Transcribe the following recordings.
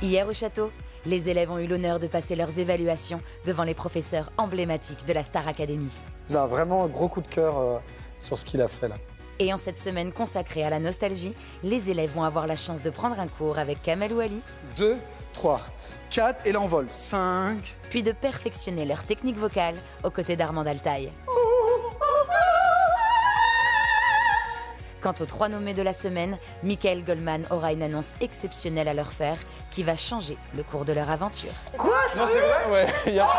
Hier au château, les élèves ont eu l'honneur de passer leurs évaluations devant les professeurs emblématiques de la Star Academy. Il a vraiment un gros coup de cœur sur ce qu'il a fait là. Et en cette semaine consacrée à la nostalgie, les élèves vont avoir la chance de prendre un cours avec Kamel Ouali. 2, 3, 4 et l'envol. 5. Puis de perfectionner leur technique vocale aux côtés d'Armand Altaï. Quant aux 3 nommés de la semaine, Michael Goldman aura une annonce exceptionnelle à leur faire qui va changer le cours de leur aventure. Quoi? Non, c'est vrai? Ouais, y a...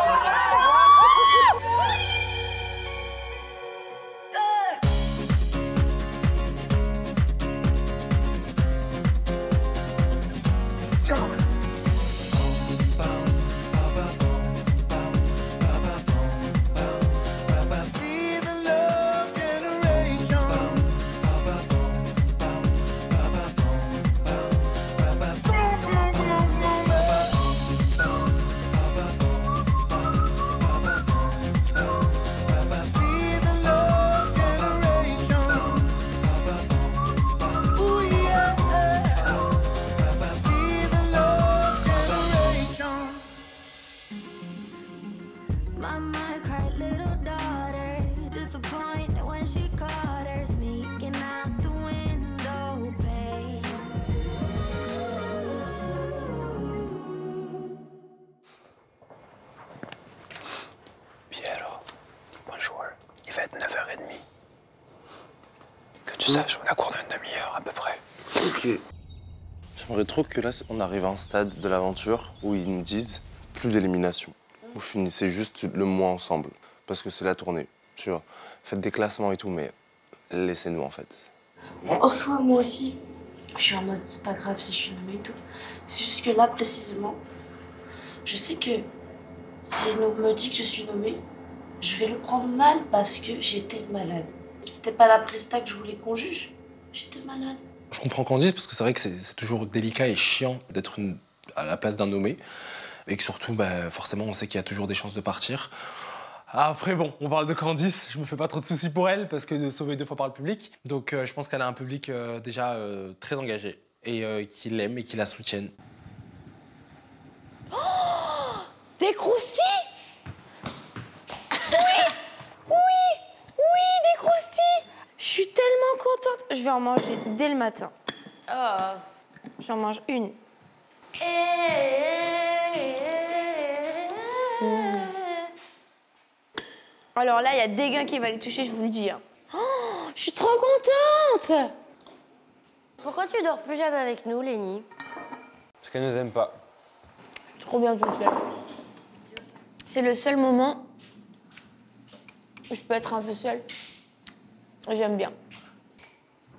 Il va être 9h30. Que tu saches, on a cours d'une demi-heure à peu près. Ok. J'aimerais trop que là, on arrive à un stade de l'aventure où ils nous disent plus d'élimination. Vous finissez juste le mois ensemble. Parce que c'est la tournée, tu vois. Faites des classements et tout, mais laissez-nous en fait. En soi, moi aussi, je suis en mode, c'est pas grave si je suis nommée et tout. C'est juste que là, précisément, je sais que si on me dit que je suis nommée, je vais le prendre mal parce que j'étais malade. C'était pas la presta que je voulais qu'on juge. J'étais malade. Je comprends Candice parce que c'est vrai que c'est toujours délicat et chiant d'être à la place d'un nommé. Et que surtout, forcément, on sait qu'il y a toujours des chances de partir. Après, bon, on parle de Candice, je me fais pas trop de soucis pour elle parce que de sauver 2 fois par le public. Donc je pense qu'elle a un public déjà très engagé et qui l'aime et qui la soutienne. Oh, des croustilles. Oui, des croustilles. Je suis tellement contente. Je vais en manger dès le matin. Oh. J'en mange une. Alors là, il y a des gains qui va les toucher, je vous le dis. Hein. Oh, je suis trop contente. Pourquoi tu dors plus jamais avec nous, Lénie? Parce qu'elle nous aime pas. Trop bien tout seul. C'est le seul moment où je peux être un peu seule. J'aime bien.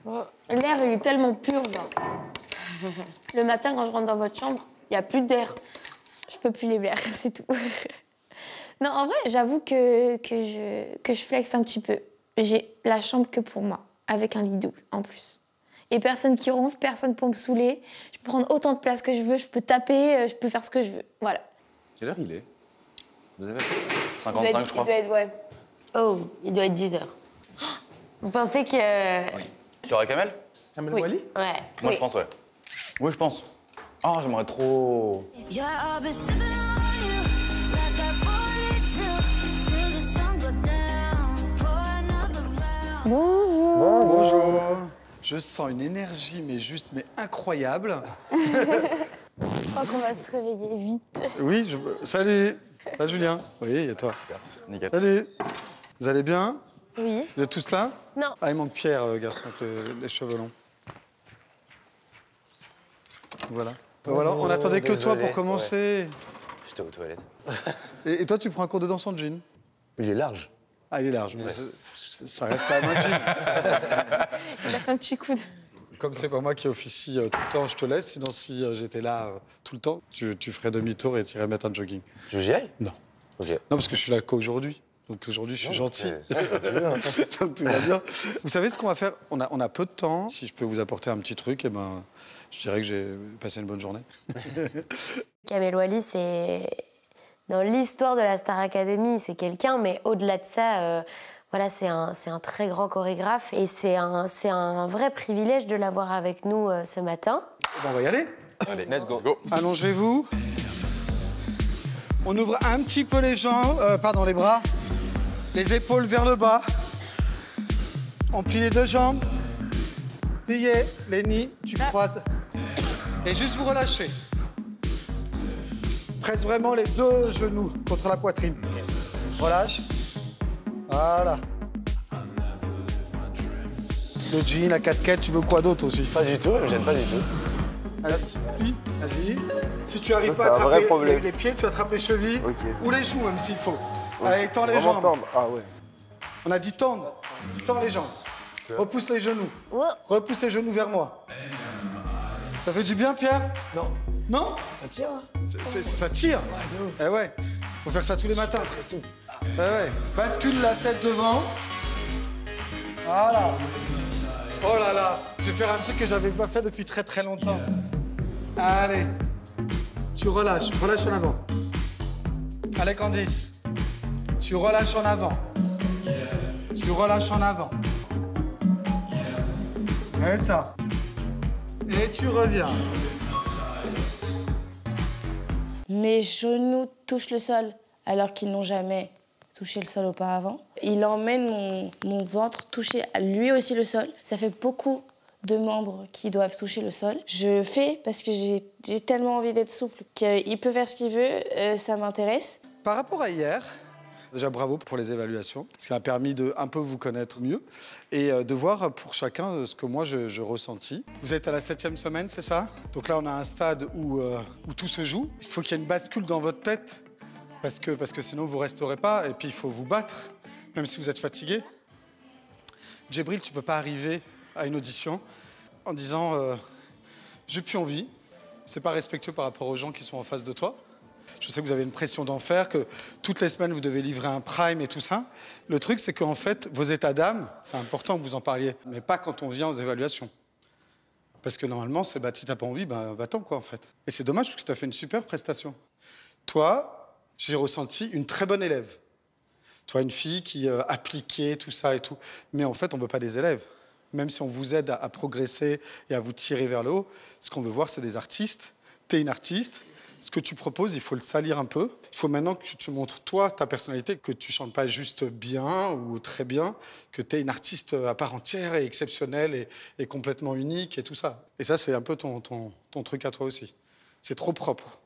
L'air, il est tellement pur, genre. Le matin, quand je rentre dans votre chambre, il n'y a plus d'air. Je peux plus les blaire, c'est tout. Non, en vrai, j'avoue que je flexe un petit peu. J'ai la chambre que pour moi, avec un lit double, en plus. Et personne qui ronfle, personne pour me saouler. Je peux prendre autant de place que je veux, je peux taper, je peux faire ce que je veux. Voilà. Quelle heure il est? Vous avez 55, je crois. Il doit être, ouais. Oh, il doit être 10h. Vous pensez que... Oui. Tu aurais Kamel? Kamel Oui. Ouali? Ouais. Moi, je pense, ouais. Oui, je pense. Oh, j'aimerais trop... Bonjour. Je sens une énergie, mais incroyable. Je crois qu'on va se réveiller vite. Oui, salut. Ah, Julien. Oui, et toi? Nickel. Salut. Vous allez bien? Oui. Vous êtes tous là? Non. Ah, il manque Pierre, garçon, avec les cheveux longs. Voilà. Voilà, on attendait que toi pour commencer. Ouais. J'étais aux toilettes. Et toi, tu prends un cours de danse en jean? Il est large. Ah, il est large, mais ça reste quand même un jean. Il a fait un petit coup de... Comme c'est pas moi qui officie tout le temps, je te laisse. Sinon, si j'étais là tout le temps, tu ferais demi-tour et tu irais mettre un jogging. Tu veux que j'y aille? Non. Ok. Non, parce que je suis là qu'aujourd'hui. Donc aujourd'hui, je suis gentil. C'est Donc tout va bien. Vous savez ce qu'on va faire? On a peu de temps. Si je peux vous apporter un petit truc, eh ben, je dirais que j'ai passé une bonne journée. Kamel Ouali, c'est... Dans l'histoire de la Star Academy, c'est quelqu'un, mais au-delà de ça, voilà, c'est un très grand chorégraphe et c'est un vrai privilège de l'avoir avec nous ce matin. Bon, on va y aller. Allez, let's go. Allongez-vous. On ouvre un petit peu les jambes, les bras. Les épaules vers le bas. On plie les deux jambes. Pliez les nids, tu croises. Et juste vous relâchez. Presse vraiment les deux genoux contre la poitrine. Relâche. Voilà. Le jean, la casquette, tu veux quoi d'autre aussi? Pas du tout, elle me gêne pas du tout. Vas-y, plie, vas-y. Si tu n'arrives Ça, pas à c'est un vrai attraper problème. les pieds, tu attrapes les chevilles ou les joues même s'il faut. Allez, tends les Vraiment jambes. tendre. Ah ouais. On a dit tendre. Tends les jambes. Repousse les genoux. Repousse les genoux vers moi. Ça fait du bien, Pierre? Non. Non? Ça tire, hein? Ça tire. Ouais, de ouf. Eh ouais. Faut faire ça tous les matins. Très souple. Eh ouais. Bascule la tête devant. Voilà. Oh là là. Je vais faire un truc que j'avais pas fait depuis très très longtemps. Allez. Tu relâches. Relâche en avant. Allez, Candice. Tu relâches en avant. Tu relâches en avant. Et ça. Et tu reviens. Mes genoux touchent le sol alors qu'ils n'ont jamais touché le sol auparavant. Il emmène mon ventre toucher lui aussi le sol. Ça fait beaucoup de membres qui doivent toucher le sol. Je fais parce que j'ai tellement envie d'être souple qu'il peut faire ce qu'il veut, ça m'intéresse. Par rapport à hier, déjà bravo pour les évaluations, ce qui m'a permis de un peu vous connaître mieux et de voir pour chacun ce que moi je ressentis. Vous êtes à la 7e semaine, c'est ça? Donc là, on a un stade où tout se joue. Il faut qu'il y ait une bascule dans votre tête parce que sinon vous resterez pas et puis il faut vous battre, même si vous êtes fatigué. Djibril, tu peux pas arriver à une audition en disant j'ai plus envie. C'est pas respectueux par rapport aux gens qui sont en face de toi. Je sais que vous avez une pression d'enfer, que toutes les semaines, vous devez livrer un prime et tout ça. Le truc, c'est qu'en fait, vos états d'âme, c'est important que vous en parliez, mais pas quand on vient aux évaluations. Parce que normalement, c'est si t'as pas envie, va-t'en, quoi, en fait. Et c'est dommage, parce que tu as fait une super prestation. Toi, j'ai ressenti une très bonne élève. Toi, une fille qui appliquait tout ça et tout. Mais en fait, on veut pas des élèves. Même si on vous aide à progresser et à vous tirer vers le haut, ce qu'on veut voir, c'est des artistes. T'es une artiste. Ce que tu proposes, il faut le salir un peu. Il faut maintenant que tu montres, toi, ta personnalité, que tu chantes pas juste bien ou très bien, que tu es une artiste à part entière et exceptionnelle et complètement unique et tout ça. Et ça, c'est un peu ton truc à toi aussi. C'est trop propre.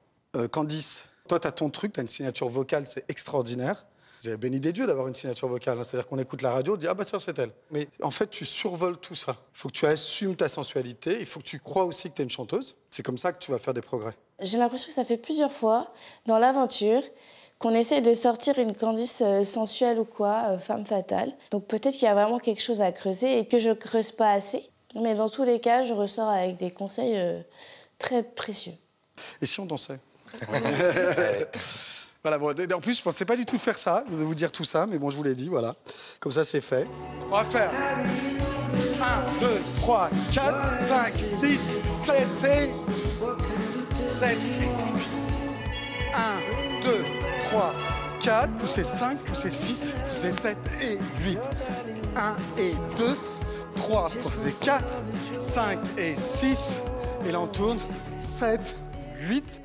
Candice, toi, tu as ton truc, tu as une signature vocale, c'est extraordinaire. J'ai béni des dieux d'avoir une signature vocale. C'est-à-dire qu'on écoute la radio, on dit « Ah bah tiens, c'est elle ». Mais en fait, tu survoles tout ça. Il faut que tu assumes ta sensualité. Il faut que tu crois aussi que tu es une chanteuse. C'est comme ça que tu vas faire des progrès. J'ai l'impression que ça fait plusieurs fois dans l'aventure qu'on essaie de sortir une Candice sensuelle ou quoi, femme fatale. Donc peut-être qu'il y a vraiment quelque chose à creuser et que je creuse pas assez. Mais dans tous les cas, je ressors avec des conseils très précieux. Et si on dansait? Voilà, bon, en plus, je pensais pas du tout faire ça, de vous dire tout ça, mais bon, je vous l'ai dit, voilà. Comme ça, c'est fait. On va faire 1, 2, 3, 4, 5, 6, 7 et 7 et 8. 1, 2, 3, 4, poussez 5, poussez 6, poussez 7 et 8. 1 et 2, 3, poussez 4, 5 et 6. Et là, on tourne 7, 8.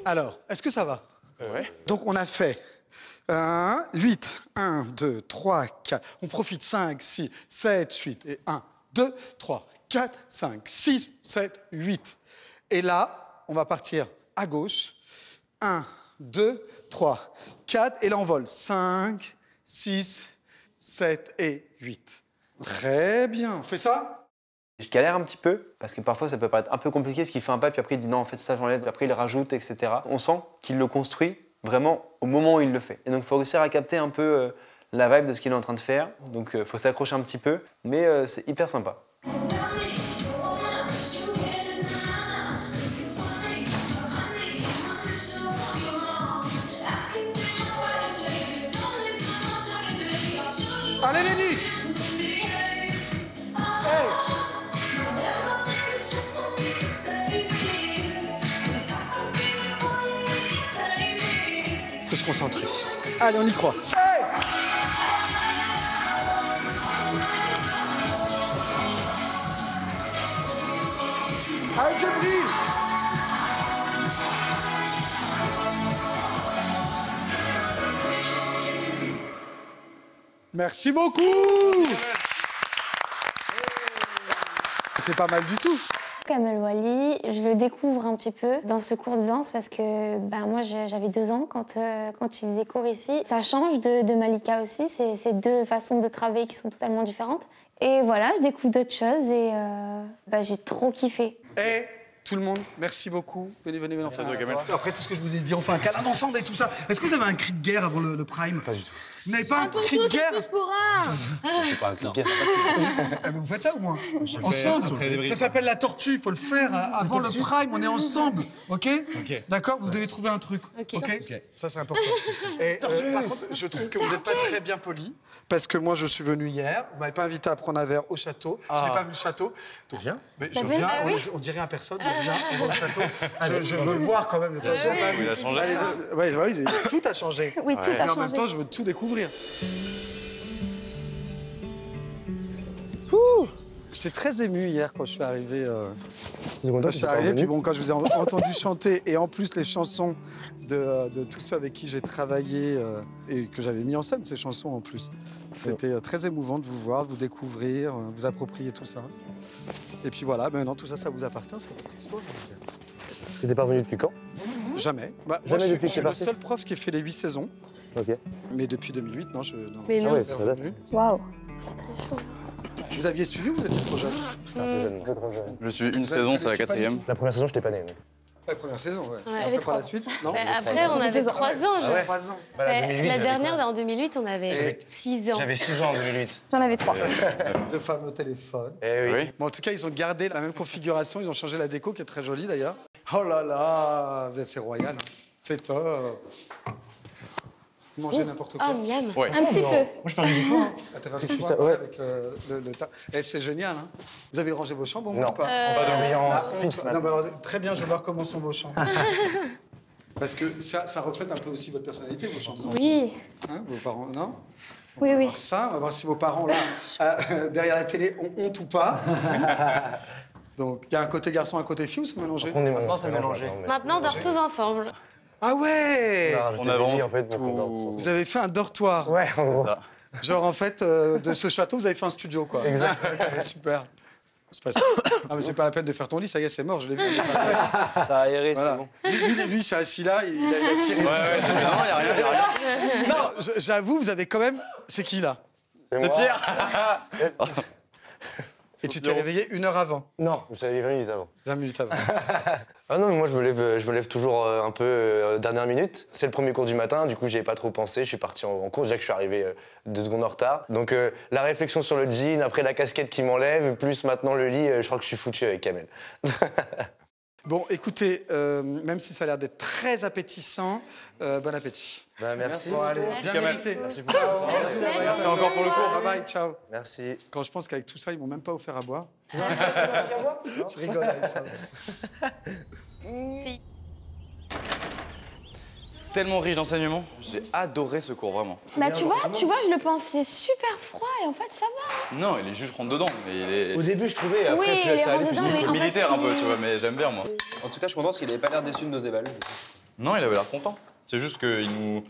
Alors, est-ce que ça va? Ouais. Donc, on a fait 8, 1, 2, 3, 4. On profite 5, 6, 7, 8. Et 1, 2, 3, 4, 5, 6, 7, 8. Et là, on va partir à gauche. 1, 2, 3, 4. Et là, on vole 5, 6, 7 et 8. Très bien. On fait ça? Je galère un petit peu, parce que parfois ça peut paraître un peu compliqué, parce qu'il fait un pas, puis après il dit non, en fait ça j'enlève, après il rajoute, etc. On sent qu'il le construit vraiment au moment où il le fait. Et donc il faut réussir à capter un peu la vibe de ce qu'il est en train de faire. Donc il faut s'accrocher un petit peu, mais c'est hyper sympa. Allez, Lenny! Faut se concentrer. Allez, on y croit. Hey! Allez, Djibril! Merci beaucoup. C'est pas mal du tout. Kamel Wally, je le découvre un petit peu dans ce cours de danse parce que moi j'avais 2 ans quand il faisait cours ici. Ça change de Malika aussi, c'est 2 façons de travailler qui sont totalement différentes. Et voilà, je découvre d'autres choses et j'ai trop kiffé. Et tout le monde, merci beaucoup. Venez, on fait un câlin. Après tout ce que je vous ai dit, on fait un câlin ensemble et tout ça. Est-ce que vous avez un cri de guerre avant le prime? Pas du tout. Vous n'avez pas un cri de guerre? Tous pour un. C'est pas un cri de guerre. Mais vous faites ça au moins? Ensemble. Ça s'appelle la tortue, il faut le faire avant le prime, on est ensemble, ok? D'accord? Vous devez trouver un truc, ok? Ça c'est important. Et par contre, je trouve que vous n'êtes pas très bien poli, parce que moi je suis venu hier, vous m'avez pas invité à prendre un verre au château, je n'ai pas vu le château. Tu viens? Mais je viens, on dit rien à personne, je viens, on va au château. Je veux le voir quand même, attention. Il a changé. Oui, tout a changé. Oui, tout a Mais en même changé. temps, je veux tout découvrir. J'étais très ému hier quand je suis arrivé. Puis bon, quand je vous ai entendu chanter et en plus les chansons de tous ceux avec qui j'ai travaillé et que j'avais mis en scène ces chansons en plus. C'était très émouvant de vous voir, de vous découvrir, vous approprier tout ça. Et puis voilà, maintenant tout ça, ça vous appartient, c'est votre histoire. Tu n'es pas revenu depuis quand? Jamais. Moi, Jamais depuis je que suis t'es le parti. seul prof qui ait fait les 8 saisons. Ok. Mais depuis 2008, non, Mais non. Ah ouais, ça date. Waouh. Vous aviez suivi ou vous étiez trop jeune? J'étais un peu jeune, un peu trop jeune. Je suis une saison, c'est la connaissez pas du 4e. La première saison, je t'ai pas né. Mais... La première saison, ouais. Ouais, Et après, par la suite, non? Après, on avait 3 ans. Ah ouais. 3 ans. La dernière, en 2008, on avait 6 ans. J'avais 6 ans en 2008. J'en avais 3. Le fameux téléphone. Eh oui. Bon, en tout cas, ils ont gardé la même configuration, ils ont changé la déco qui est très jolie d'ailleurs. Oh là là, vous êtes c'est royal. Hein. C'est top. Vous mangez n'importe quoi. Oh, miam. Ouais. Un petit peu. Moi, je parle du coup. Ah, t'as pas fait Je suis quoi, ça, ouais. avec le tas. Et c'est génial. Hein. Vous avez rangé vos chambres au moins, Non. ou pas? Pas d'ambiance. Ah, Speed ce non, matin. mais alors, très bien, je vais voir comment sont vos chambres. Parce que ça reflète un peu aussi votre personnalité, vos chambres. Oui. Hein, vos parents, non? Oui, oui. voir ça, on va voir si vos parents, là, derrière la télé, ont honte ou pas. Donc, il y a un côté garçon, un côté fille ou c'est mélangé? Maintenant, c'est mélangé. Maintenant, on dort tous ensemble. Ah ouais! On a vraiment en fait, pour qu'on tout- danse. Vous avez fait un dortoir. Ouais, en gros. Ça. Genre, en fait, de ce château, vous avez fait un studio, quoi. Exact. Ok, super. C'est pas... Ah, mais c'est pas la peine de faire ton lit, ça y est, c'est mort, je l'ai vu. Ça a aéré, Voilà. c'est bon. Lui, c'est assis là, il a tiré. Ouais, non, y a rien. Non, j'avoue, vous avez quand même... C'est qui, là? C'est C'est moi. Pierre. Et tu t'es réveillé 1 heure avant, Non, je savais 20 minutes avant. 20 minutes avant. Ah non, mais moi je me lève toujours un peu dernière minute. C'est le premier cours du matin, du coup j'y ai pas trop pensé. Je suis parti en cours, déjà que je suis arrivé 2 secondes en retard. Donc la réflexion sur le jean, après la casquette qui m'enlève, plus maintenant le lit, je crois que je suis foutu avec Kamel. Bon, écoutez, même si ça a l'air d'être très appétissant, bon appétit. Bah, merci. Bon, allez, bien Kamel. mérité. Merci beaucoup. Merci encore pour le cours. Bye bye, ciao. Merci. Quand je pense qu'avec tout ça, ils m'ont même pas offert à boire. Je rigole, allez, ciao. Si. Tellement riche d'enseignements. J'ai adoré ce cours, vraiment. Bah tu vois, je le pensais super froid et en fait ça va. Non, il est juste rentre dedans. Mais il est Au début je trouvais, après Oui, plus les ça allait, plus rentre-dedans, c'était mais en fait, militaire un peu, il- tu vois, mais j'aime bien, moi. En tout cas, je suis content parce qu'il avait pas l'air déçu de nos évaluations. Non, il avait l'air content. C'est juste qu'il nous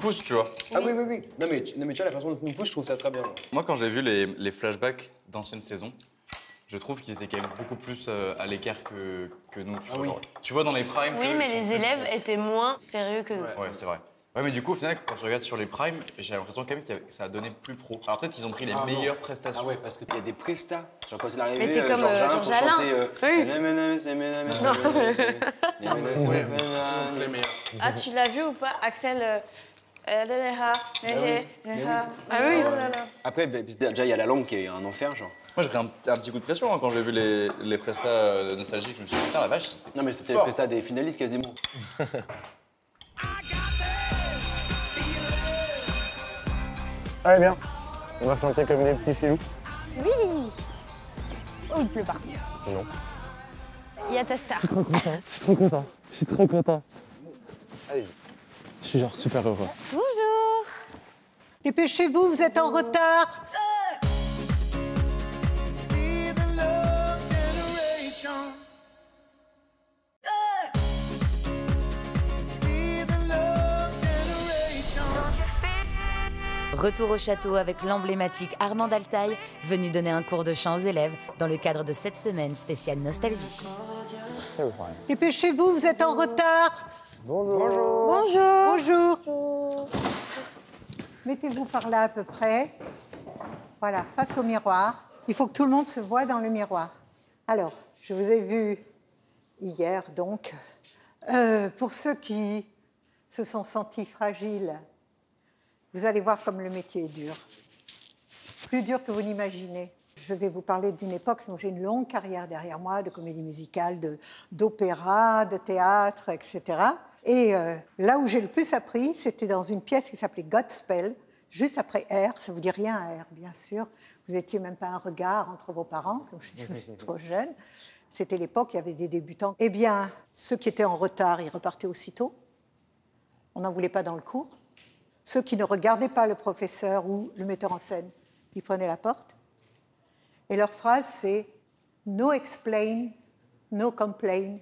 pousse, tu vois. Ah oui, oui, oui. Non, mais tu vois, la façon dont tu nous pousse, je trouve ça très bien. Moi, quand j'ai vu les flashbacks d'anciennes saisons, je trouve qu'ils étaient quand même beaucoup plus à l'écart que nous. Tu vois, genre, tu vois, dans les primes. Oui, que mais ils sont les plus- élèves étaient moins sérieux que nous. Ouais, c'est vrai. Ouais, mais du coup, au final, quand je regarde sur les primes, j'ai l'impression quand même que ça a donné plus pro. Alors peut-être qu'ils ont pris les meilleures prestations. Ah ouais, parce qu'il y a des prestats. Genre quand il est arrivé, Mais c'est comme Georges pour Alain. chanter, Oui. Ah, tu l'as vu ou pas, Axel Ah oui, oh là là. Après, déjà, il y a la langue qui est un enfer, genre. Moi, j'ai pris un petit coup de pression hein, quand j'ai vu les prestats nostalgiques. Je me suis dit, putain, la vache, c'était Non, mais c'était le prestat des finalistes quasiment. Allez bien, on va chanter comme des petits filous. Oui. Oh, il pleut pas. Non. Il y a ta star. Je suis trop content. Allez-y. Je suis genre super heureux. Bonjour. Dépêchez-vous, vous êtes en retard. Retour au château avec l'emblématique Armand Altaï, venu donner un cours de chant aux élèves dans le cadre de cette semaine spéciale nostalgie. Dépêchez-vous, vous êtes en retard. Bonjour. Bonjour. Mettez-vous par là à peu près. Voilà, face au miroir. Il faut que tout le monde se voie dans le miroir. Alors, je vous ai vu hier, donc. Pour ceux qui se sont sentis fragiles, vous allez voir comme le métier est dur. Plus dur que vous n'imaginez. Je vais vous parler d'une époque où j'ai une longue carrière derrière moi, de comédie musicale, d'opéra, de théâtre, etc. Et là où j'ai le plus appris, c'était dans une pièce qui s'appelait Godspell, juste après R. Ça ne vous dit rien, R, bien sûr. Vous n'étiez même pas un regard entre vos parents, comme je dis, vous êtes trop jeune. C'était l'époque, il y avait des débutants. Eh bien, ceux qui étaient en retard, ils repartaient aussitôt. On n'en voulait pas dans le cours. Ceux qui ne regardaient pas le professeur ou le metteur en scène, ils prenaient la porte. Et leur phrase, c'est « No explain, no complain,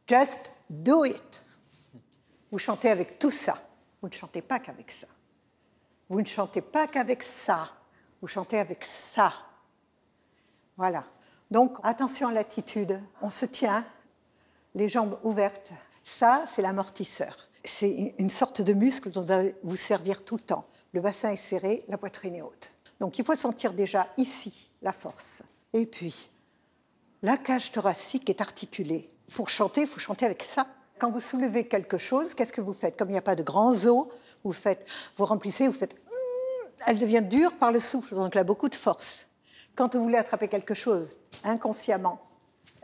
just do it ». Vous chantez avec tout ça. Vous ne chantez pas qu'avec ça. Vous ne chantez pas qu'avec ça. Vous chantez avec ça. Voilà. Donc, attention à l'attitude. On se tient, les jambes ouvertes. Ça, c'est l'amortisseur. C'est une sorte de muscle dont vous allez vous servir tout le temps. Le bassin est serré, la poitrine est haute. Donc, il faut sentir déjà ici la force. Et puis, la cage thoracique est articulée. Pour chanter, il faut chanter avec ça. Quand vous soulevez quelque chose, qu'est-ce que vous faites? Comme il n'y a pas de grands os, vous remplissez, vous faites... Elle devient dure par le souffle, donc elle a beaucoup de force. Quand vous voulez attraper quelque chose inconsciemment,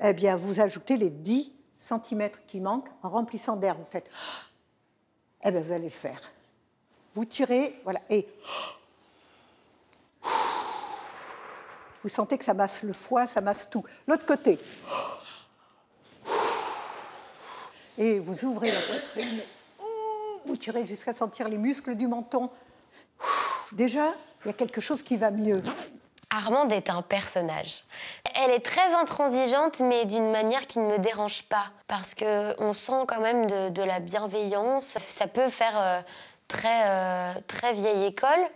eh bien, vous ajoutez les 10 cm qui manquent en remplissant d'air. Vous faites... Eh bien, vous allez le faire. Vous tirez, voilà, et... Vous sentez que ça masse le foie, ça masse tout. L'autre côté. Et vous ouvrez la poitrine. Vous tirez jusqu'à sentir les muscles du menton. Déjà, il y a quelque chose qui va mieux. Armande est un personnage. Elle est très intransigeante, mais d'une manière qui ne me dérange pas. Parce qu'on sent quand même de la bienveillance. Ça peut faire très vieille école,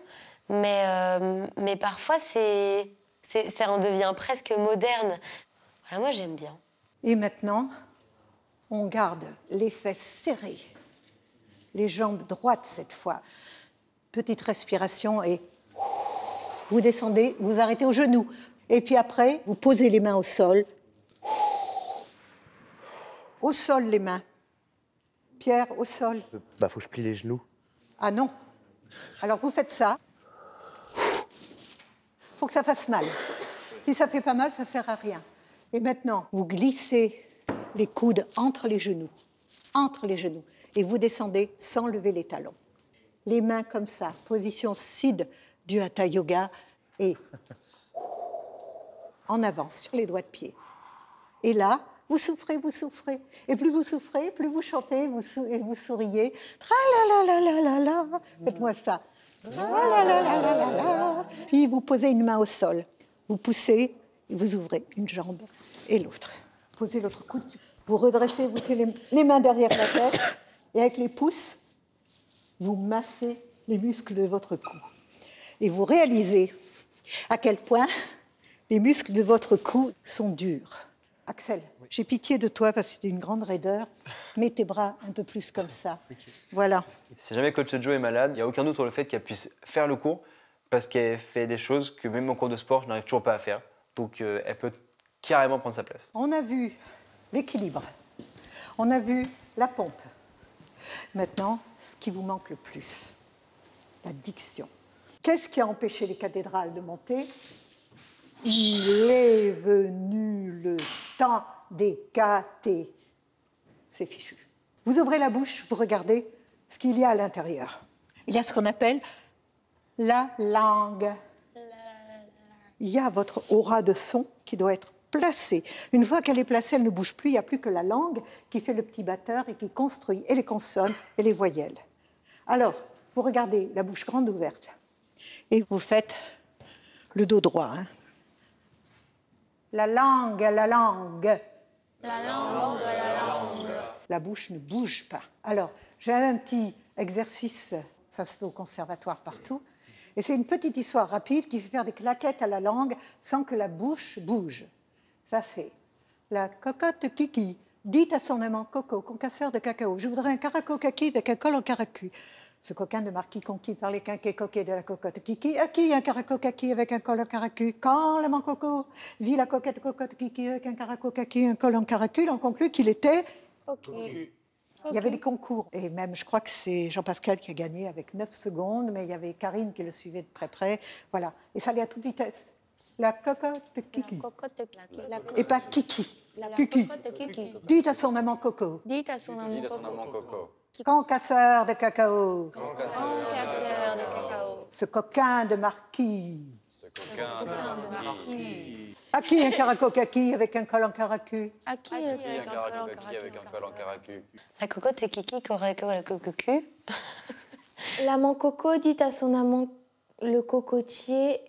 mais parfois, ça en devient presque moderne. Voilà, moi, j'aime bien. Et maintenant, on garde les fesses serrées, les jambes droites cette fois. Petite respiration et vous descendez, vous arrêtez au genou. Et puis après, vous posez les mains au sol. Au sol, les mains. Pierre, au sol. Bah, faut que je plie les genoux. Ah non. Alors vous faites ça. Faut que ça fasse mal. Si ça fait pas mal, ça sert à rien. Et maintenant, vous glissez les coudes entre les genoux. Entre les genoux. Et vous descendez sans lever les talons. Les mains comme ça, position Siddha du Hatha Yoga, et en avant sur les doigts de pied. Et là, vous souffrez. Et plus vous souffrez, plus vous chantez et vous souriez. Tra-la-la-la-la-la-la. Faites-moi ça. Tra-la-la-la-la-la-la. Puis vous posez une main au sol. Vous poussez et vous ouvrez une jambe et l'autre. Posez l'autre coude. Vous redressez, vous mettez les mains derrière la tête. Et avec les pouces, vous massez les muscles de votre cou. Et vous réalisez à quel point les muscles de votre cou sont durs. Axel, j'ai pitié de toi parce que tu es une grande raideur. Mets tes bras un peu plus comme ça. Voilà. Si jamais coach Joe est malade, il n'y a aucun doute sur le fait qu'elle puisse faire le cours parce qu'elle fait des choses que même en cours de sport, je n'arrive toujours pas à faire. Donc elle peut carrément prendre sa place. On a vu l'équilibre. On a vu la pompe. Maintenant, ce qui vous manque le plus, la diction. Qu'est-ce qui a empêché les cathédrales de monter? Il est venu le temps des cathés. C'est fichu. Vous ouvrez la bouche, vous regardez ce qu'il y a à l'intérieur. Il y a ce qu'on appelle la langue. Il y a votre aura de son qui doit être placée. Une fois qu'elle est placée, elle ne bouge plus. Il n'y a plus que la langue qui fait le petit batteur et qui construit et les consonnes et les voyelles. Alors, vous regardez la bouche grande ouverte et vous faites le dos droit. Hein. La langue, la langue. La langue, la langue. La bouche ne bouge pas. Alors, j'ai un petit exercice, ça se fait au conservatoire partout. Et c'est une petite histoire rapide qui fait faire des claquettes à la langue sans que la bouche bouge. Ça fait la cocotte Kiki dit à son amant Coco, concasseur de cacao, je voudrais un caraco kaki avec un col en caracu. Ce coquin de marquis conquis par les quinquets coquets de la cocotte Kiki, à qui un caraco kaki avec un col en caracu? Quand l'amant Coco vit la coquette Kiki avec un caraco kaki, un col en caracu, il en conclut qu'il était... Ok. Il y avait des concours, et même, je crois que c'est Jean-Pascal qui a gagné avec 9 secondes, mais il y avait Karine qui le suivait de très près. Voilà. Et ça allait à toute vitesse. La cocotte Kiki. La cocotte Kiki. Et pas Kiki. La Kiki. cocotte Kiki. Dites à son amant Coco. Dites à son amant Coco. Concasseur de cacao. Concasseur de cacao. Ce coquin de marquis. Coquin de marquis. À qui un caraco kaki avec un col en caracu? À qui Un caraco kaki avec un col en caracu. La cocotte, c'est Kiki qui aurait la cocu. L'amant Coco dit à son amant le cocotier.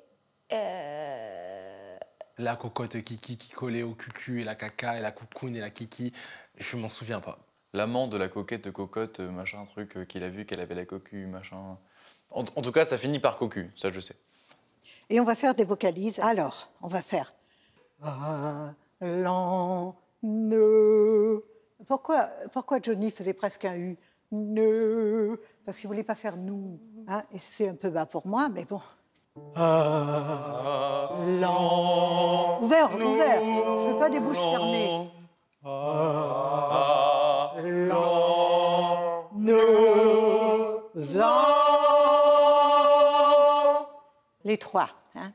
La cocotte Kiki qui collait au cucu et la caca et la coucoune et la Kiki, je m'en souviens pas. L'amant de la coquette de cocotte, machin truc, qu'il a vu qu'elle avait la cocu, machin. En tout cas, ça finit par cocu, ça je sais. Et on va faire des vocalises. Alors, on va faire ne. Pourquoi Johnny faisait presque un U? Ne. Parce qu'il ne voulait pas faire nous. Hein, et c'est un peu bas pour moi, mais bon. Ouvert, ouvert. Je ne veux pas des bouches fermées. Les trois. Hein.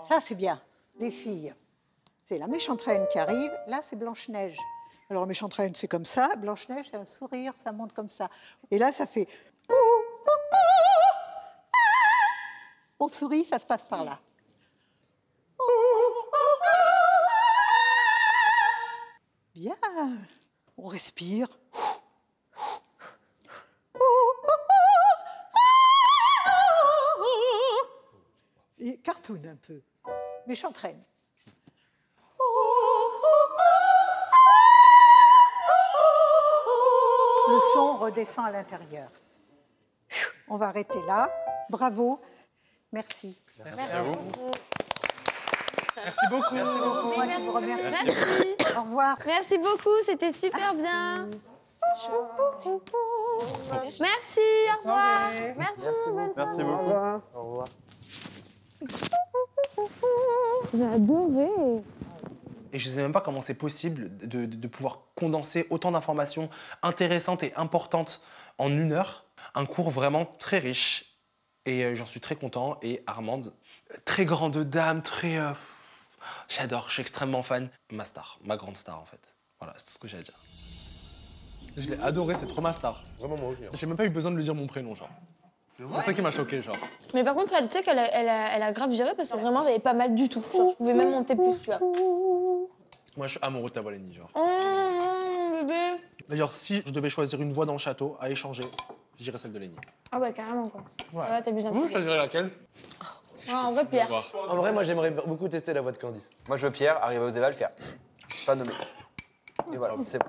Ça, c'est bien. Les filles. C'est la méchante reine qui arrive. Là, c'est Blanche-Neige. Alors, la méchante reine, c'est comme ça. Blanche-Neige, c'est un sourire, ça monte comme ça. Et là, ça fait... On sourit, ça se passe par là. Bien. On respire. Et cartoon un peu. Méchante reine. Le son redescend à l'intérieur. On va arrêter là. Bravo. Merci. Merci à vous. Merci beaucoup. Merci beaucoup. Moi, je vous remercie. Merci. Au revoir. Merci beaucoup, c'était super bien. Merci, au revoir. Merci, bonne Merci soirée. beaucoup. Au revoir. J'ai adoré. Et je ne sais même pas comment c'est possible de pouvoir condenser autant d'informations intéressantes et importantes en 1 heure. Un cours vraiment très riche. Et j'en suis très content. Et Armande, très grande dame, très... J'adore, je suis extrêmement fan. Ma star, ma grande star en fait. Voilà, c'est tout ce que j'ai à dire. Je l'ai adoré, c'est trop ma star. Vraiment moi aussi. J'ai même pas eu besoin de lui dire mon prénom, genre. C'est ça qui m'a choqué, genre. Mais par contre, elle, tu sais qu'elle a grave géré parce que vraiment, j'avais pas mal du tout. Genre, je pouvais même monter plus, tu vois. Moi, je suis amoureux de ta voix, Lénie, genre. Bébé. D'ailleurs, si je devais choisir une voix dans le château à échanger, je dirais celle de Lénie. Ah ouais, carrément, quoi. Ouais. Ouais, t'abuses un peu. Vous choisirez laquelle? En vrai, Pierre. En vrai, moi j'aimerais beaucoup tester la voix de Candice. Moi, je veux Pierre, arriver aux évals, faire pas nommé. Et voilà, c'est bon.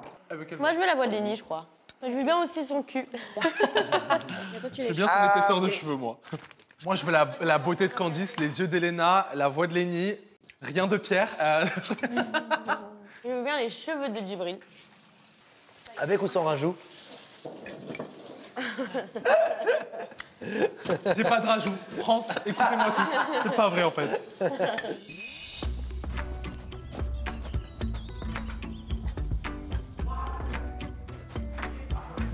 Moi, je veux la voix de Lénie, je crois. Je veux bien aussi son cul. Je veux bien son épaisseur de cheveux, moi. Moi, je veux la beauté de Candice, les yeux d'Elena, la voix de Lénie, rien de Pierre. Je veux bien les cheveux de Djibril. Avec ou sans rajout? J'ai pas de rajout. France, écoutez-moi tous. C'est pas vrai, en fait.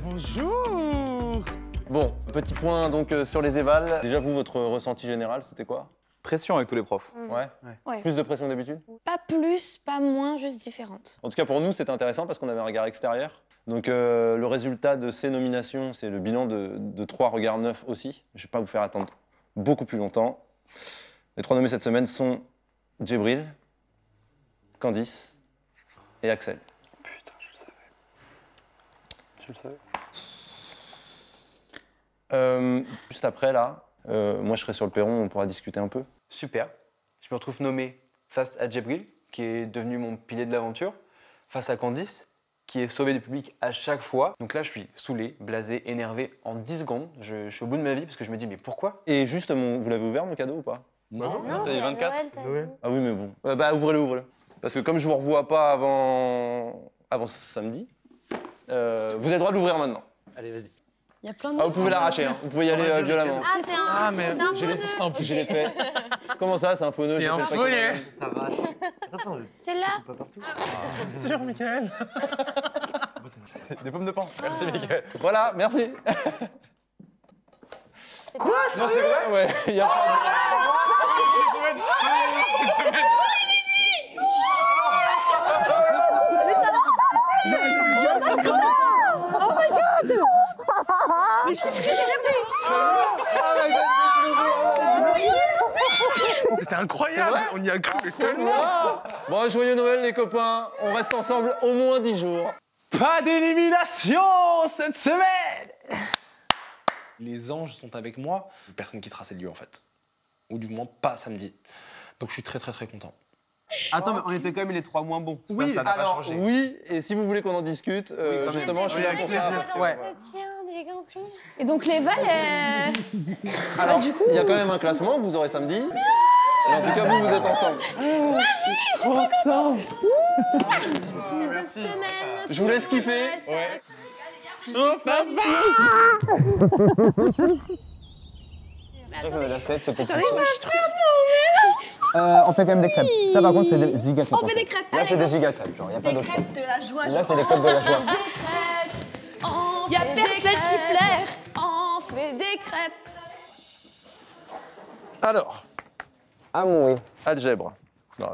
Bonjour. Bon, petit point donc sur les évals. Déjà, vous, votre ressenti général, c'était quoi? Pression avec tous les profs. Ouais. Plus de pression que d'habitude? Pas plus, pas moins, juste différente. En tout cas, pour nous, c'était intéressant parce qu'on avait un regard extérieur. Donc, le résultat de ces nominations, c'est le bilan de 3 regards neufs aussi. Je ne vais pas vous faire attendre beaucoup plus longtemps. Les 3 nommés cette semaine sont Djibril, Candice et Axel. Putain, je le savais. Je le savais. Juste après, là, moi je serai sur le perron, on pourra discuter un peu. Super. Je me retrouve nommé face à Djibril, qui est devenu mon pilier de l'aventure, face à Candice, qui est sauvé du public à chaque fois. Donc là, je suis saoulé, blasé, énervé en 10 secondes. Je suis au bout de ma vie parce que je me dis, mais pourquoi? Et juste, vous l'avez ouvert mon cadeau ou pas? Non. T'as dit 24? Ouais. Ah oui, mais bon. Bah ouvrez-le, ouvrez-le. Parce que comme je vous revois pas avant ce samedi, vous avez le droit de l'ouvrir maintenant. Allez, vas-y. Il y a plein de... Ah, vous pouvez l'arracher, hein. Vous pouvez y aller violemment. Ah, c'est un... Ah, mais c'est un j'ai faux les nœud. ça en plus. Je l'ai fait. Comment ça, c'est un faux nœud? C'est J'ai un fait ça faux nœud. Ça va. Attends, C'est là. c'est sûr, Michael. Des pommes de pain. Merci, Mickaël. Voilà, merci. Quoi? Non, c'est vrai? Ouais, il y a C'était incroyable. On y a cru tellement. Bon, joyeux Noël, les copains. On reste ensemble au moins 10 jours. Pas d'élimination cette semaine. Les anges sont avec moi. Personne quittera ces lieux en fait. Ou du moins pas samedi. Donc je suis très content. Attends, mais on était quand même les 3 moins bons. Oui, ça n'a pas alors, changé. oui, et si vous voulez qu'on en discute, justement, je suis là pour ça. Ouais. Tiens, j'ai compris. Et donc les Vals, Alors, du coup- il y a quand même un classement, vous aurez samedi. Mais en tout cas, vous êtes ensemble. Cette semaine. Je vous laisse kiffer. On fait quand même des crêpes. Ça, par contre, c'est des giga crêpes. On fait des crêpes. Là, c'est des giga crêpes, genre, y a pas Des d'autre. crêpes de la joie. Là, c'est des crêpes de la joie. On Y a fait des personne qui crêpes. pleure. On fait des crêpes. Alors, Ah mon oui. algèbre. Non,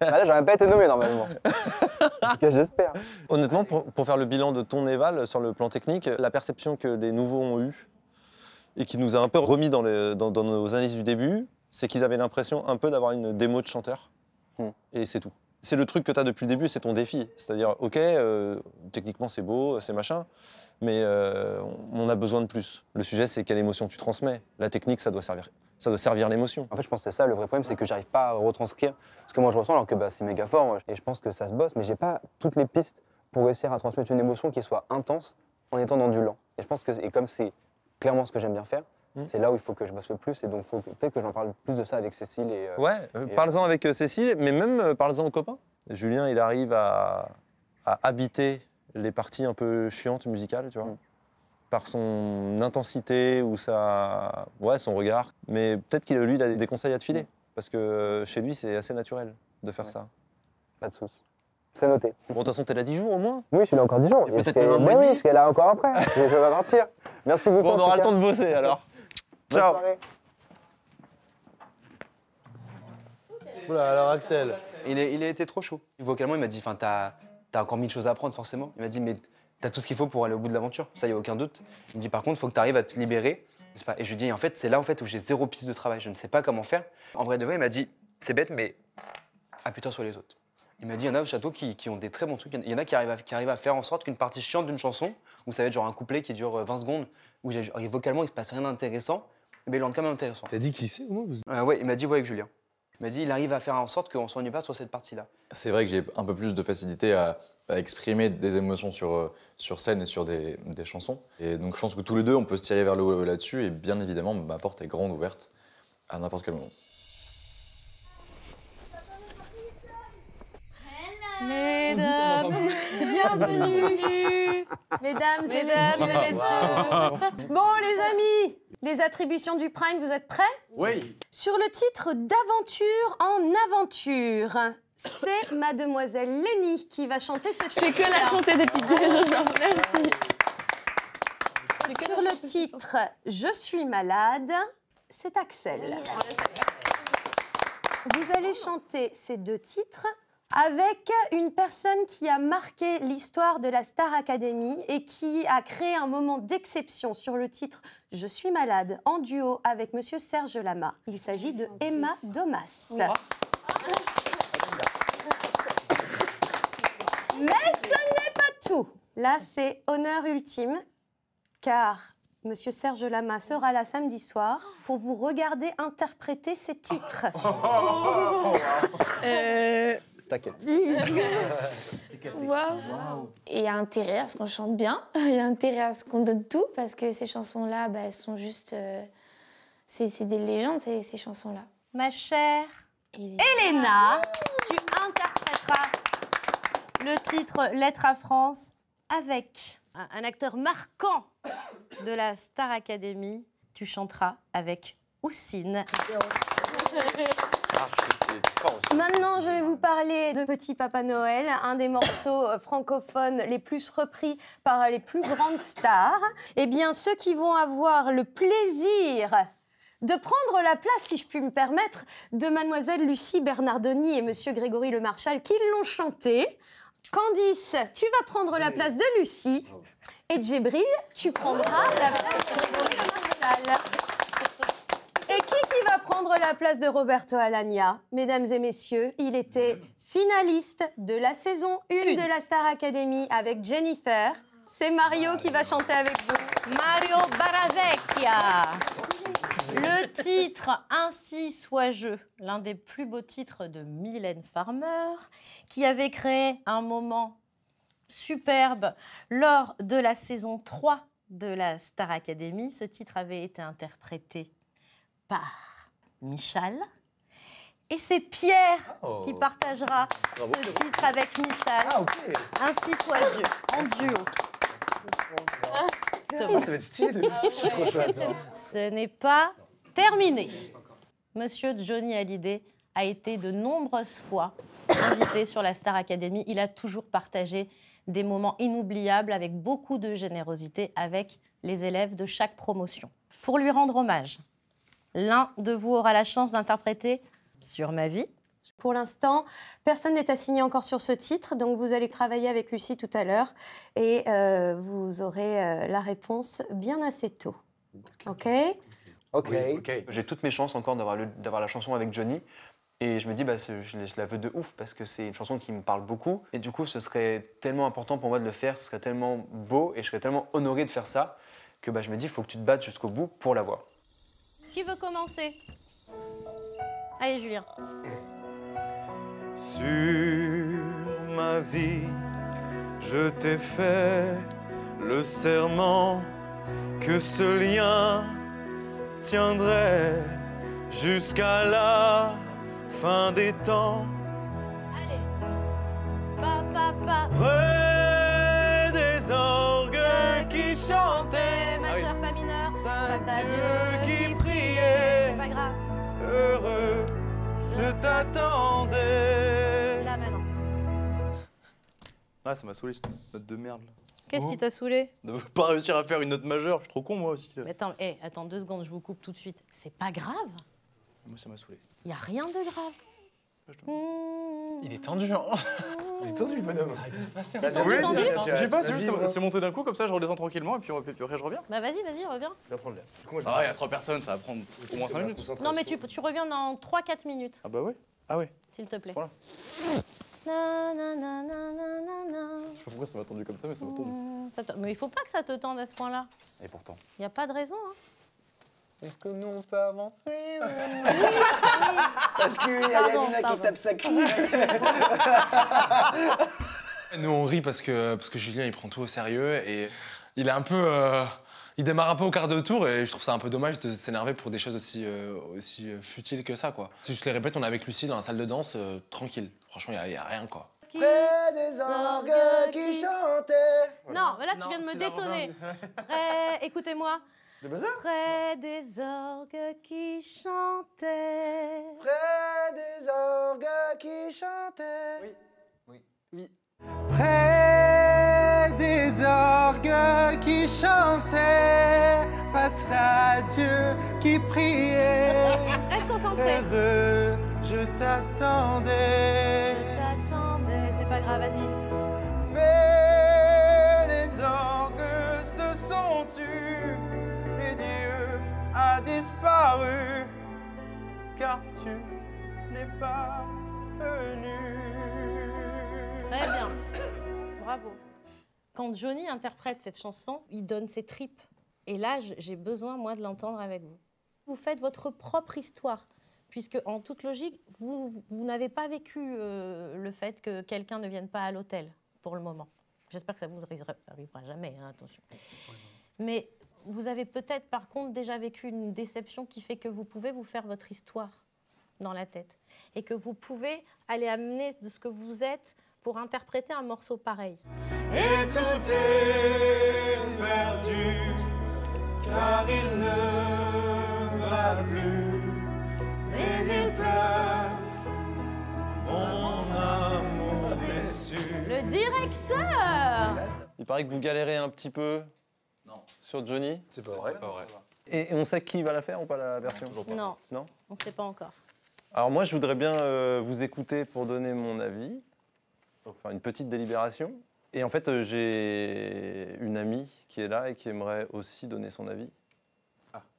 Là, j'aurais pas été nommé normalement. En tout cas, j'espère. honnêtement, pour faire le bilan de ton éval sur le plan technique, la perception que les nouveaux ont eue et qui nous a un peu remis dans nos analyses du début, c'est qu'ils avaient l'impression un peu d'avoir une démo de chanteur. Et c'est tout. C'est le truc que tu as depuis le début, c'est ton défi. C'est-à-dire, ok, techniquement c'est beau, c'est machin, mais on a besoin de plus. Le sujet, c'est quelle émotion tu transmets. La technique, ça doit servir l'émotion. En fait, je pense que c'est ça le vrai problème, c'est que j'arrive pas à retranscrire ce que moi je ressens, alors que c'est méga fort. Moi. Et je pense que ça se bosse, mais j'ai pas toutes les pistes pour réussir à transmettre une émotion qui soit intense en étant dans du lent. Et je pense que, et comme c'est clairement ce que j'aime bien faire, c'est là où il faut que je bosse le plus. Et donc, peut-être que j'en parle plus de ça avec Cécile. Ouais, parle-en avec Cécile, mais même parle-en aux copains. Julien, il arrive à habiter les parties un peu chiantes musicales, tu vois, par son intensité ou son regard. Mais peut-être qu'il lui, il a des conseils à te filer, parce que chez lui, c'est assez naturel de faire ça. Pas de soucis. C'est noté. Bon, de toute façon, t'es là 10 jours au moins. Oui, je suis là encore 10 jours. Et peut-être même un mois et oui, demi. je serai là encore après. Je vais partir. Merci beaucoup. Bon, on aura le temps de bosser alors. Bonne Ciao. soirée. Oula, alors Axel. Il a été trop chaud. Vocalement, il m'a dit, enfin, t'as encore mille choses à apprendre forcément. Il m'a dit, mais t'as tout ce qu'il faut pour aller au bout de l'aventure. Ça, y a aucun doute. Il me dit, par contre, il faut que tu arrives à te libérer. Et je lui dis, en fait, c'est là en fait où j'ai 0 piste de travail. Je ne sais pas comment faire. En vrai de vrai, il m'a dit, c'est bête, mais appuie-toi sur les autres. Il m'a dit, il y en a au château qui ont des très bons trucs. Il y en a qui arrivent à faire en sorte qu'une partie chiante d'une chanson, où ça va être genre un couplet qui dure 20 secondes, où vocalement il se passe rien d'intéressant, mais il le rend quand même intéressant. T'as dit qui c'est ou Ouais, il m'a dit, ouais, avec Julien. Il m'a dit, il arrive à faire en sorte qu'on ne s'ennuie pas sur cette partie-là. C'est vrai que j'ai un peu plus de facilité à exprimer des émotions sur scène et sur des chansons. Et donc je pense que tous les deux, on peut se tirer vers le haut là-dessus. Et bien évidemment, ma porte est grande ouverte à n'importe quel moment. Mesdames, bienvenue. Mesdames et messieurs. Bon, les amis, les attributions du Prime, vous êtes prêts? Oui. Sur le titre d'Aventure en aventure, c'est Mademoiselle Lénie qui va chanter ce titre. Je fais que la chanter depuis 2 jours. Merci. Sur le titre Je suis malade, c'est Axel. Vous allez chanter ces 2 titres avec une personne qui a marqué l'histoire de la Star Academy et qui a créé un moment d'exception sur le titre Je suis malade en duo avec Monsieur Serge Lama. Il s'agit de Emma Domas. Mais ce n'est pas tout. Là, c'est honneur ultime, car Monsieur Serge Lama sera là samedi soir pour vous regarder interpréter ces titres. T'inquiète. Waouh. Et il y a intérêt à ce qu'on chante bien, il y a intérêt à ce qu'on donne tout, parce que ces chansons-là, bah, elles sont juste... c'est des légendes, ces chansons-là. Ma chère Elena, tu interpréteras le titre Lettre à France avec un acteur marquant de la Star Academy. Tu chanteras avec Houssine. Maintenant, je vais vous parler de Petit Papa Noël, un des morceaux francophones les plus repris par les plus grandes stars. Eh bien, ceux qui vont avoir le plaisir de prendre la place, si je puis me permettre, de Mademoiselle Lucie Bernardoni et Monsieur Grégory Le Marchal qui l'ont chanté. Candice, tu vas prendre la place de Lucie. Et Djibril, tu prendras la place de Grégory Le Marchal. Et qui va prendre la place de Roberto Alagna? Mesdames et messieurs, il était finaliste de la saison 1 de la Star Academy avec Jennifer. C'est Mario qui va chanter avec vous. Mario Baravecchia. Le titre « Ainsi soit-je », l'un des plus beaux titres de Mylène Farmer, qui avait créé un moment superbe lors de la saison 3 de la Star Academy. Ce titre avait été interprété par Michal. Et c'est Pierre qui partagera ce titre avec Michal. Ainsi soit-je, en duo. Ça va être stylé de trop chouette. Ce n'est pas terminé. Monsieur Johnny Hallyday a été de nombreuses fois invité sur la Star Academy. Il a toujours partagé des moments inoubliables avec beaucoup de générosité avec les élèves de chaque promotion. Pour lui rendre hommage, l'un de vous aura la chance d'interpréter Sur ma vie. Pour l'instant, personne n'est assigné encore sur ce titre, donc vous allez travailler avec Lucie tout à l'heure et vous aurez la réponse bien assez tôt. OK? Ok. J'ai toutes mes chances encore d'avoir la chanson avec Johnny. Et je me dis, bah, je la veux de ouf parce que c'est une chanson qui me parle beaucoup. Et du coup, ce serait tellement important pour moi de le faire, ce serait tellement beau et je serais tellement honoré de faire ça que bah, je me dis, il faut que tu te battes jusqu'au bout pour l'avoir. Qui veut commencer? Allez, Julien. Sur ma vie, je t'ai fait le serment que ce lien tiendrait jusqu'à la fin des temps. Allez. Pa. Près des orgues qui chantaient, Majeur, pas mineur. Saint Dieu qui priait. C'est pas grave. Heureux, je t'attendais. Là, maintenant. Ah, ça m'a saoulé cette note de merde. Là. Qu'est-ce qui t'a saoulé? De pas réussir à faire une note majeure, je suis trop con moi aussi. Là. Mais attends 2 secondes, je vous coupe tout de suite. C'est pas grave. Moi, ça m'a saoulé. Il y a rien de grave. Il est tendu, hein. Il est tendu, le bonhomme. Ça va bien se passer. Je sais pas, c'est monté d'un coup, comme ça je redescends tranquillement et puis après je reviens. Bah vas-y, reviens. Je vais prendre l'air. Ah, il y a 3 personnes, ça va prendre au moins 5 minutes. Non mais tu reviens dans 3-4 minutes. Ah bah ouais. Ah ouais. S'il te plaît. Voilà. Na. Je sais pas pourquoi ça m'a tendu comme ça, mais ça m'a tendu. Mais il faut pas que ça te tende à ce point-là. Et pourtant. Il y a pas de raison, hein. Est-ce que nous on peut avancer? Parce qu'il y a Yamina qui tape sa crise. Nous on rit parce que Julien il prend tout au sérieux et il est un peu... il démarre un peu au quart de tour et je trouve ça un peu dommage de s'énerver pour des choses aussi futiles que ça quoi. Si je te les répète, on est avec Lucie dans la salle de danse, tranquille. Franchement, il y a rien quoi. Près des orgues qui chantaient. Non, mais là tu viens de me détonner. Écoutez-moi. De buzzer? Près des orgues qui chantaient. Près des orgues qui chantaient. Oui. Près des orgues qui chantaient, face à Dieu qui priait. Reste concentré. Heureux, je t'attendais. C'est pas grave, vas-y. Mais les orgues se sont tus et Dieu a disparu, car tu n'es pas venu. Très bien. Bravo. Quand Johnny interprète cette chanson, il donne ses tripes. Et là, j'ai besoin, moi, de l'entendre avec vous. Vous faites votre propre histoire, puisque en toute logique, vous n'avez pas vécu le fait que quelqu'un ne vienne pas à l'hôtel, pour le moment. J'espère que ça ne vous arrivera jamais, hein, attention. Mais vous avez peut-être, par contre, déjà vécu une déception qui fait que vous pouvez vous faire votre histoire dans la tête. Et que vous pouvez aller amener de ce que vous êtes pour interpréter un morceau pareil. Et tout est perdu, car il ne va plus, mais il pleure, mon amour déçu. Le directeur! Il paraît que vous galérez un petit peu sur Johnny. C'est pas vrai. Et on sait qui va la faire ou pas la version? Non, non, on ne sait pas encore. Alors moi, je voudrais bien vous écouter pour donner mon avis, donc faire une petite délibération. Et en fait, j'ai une amie qui est là et qui aimerait aussi donner son avis.